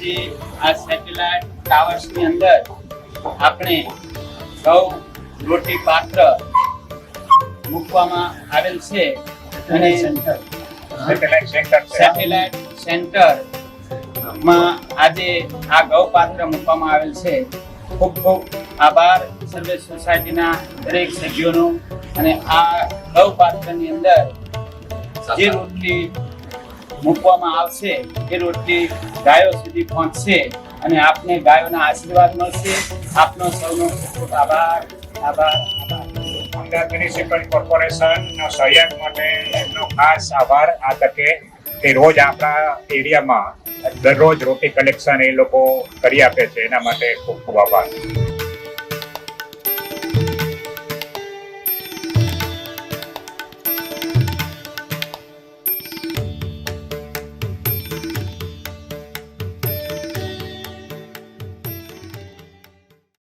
આજે આ સેટેલાઇટ ટાવર્સની અંદર આપણે ગૌ રોટી પાત્ર મૂકવામાં આવેલ છે અને સેટેલાઇટ સેન્ટરમાં આજે આ ગૌ પાત્ર મૂકવામાં આવેલ છે. ખૂબ ખૂબ આભાર સર્વે સોસાયટીના દરેક સભ્યોનો. અને આ ગૌ પાત્રની અંદર જે રોટલી મૂકવામાં આવશે એ રોટલી ગાયો સુધી પહોંચશે અને આપને ગાયોના આશીર્વાદ મળશે. આપનો સૌનો ખૂબ ખૂબ આભાર. અમદાવાદ મ્યુનિસિપલ કોર્પોરેશનનો સહયોગ માટે એમનો ખાસ આભાર. આ તકે તે રોજ આપણા એરિયામાં દરરોજ રોટી કલેક્શન એ લોકો કરી આપે છે, એના માટે ખૂબ ખૂબ આભાર.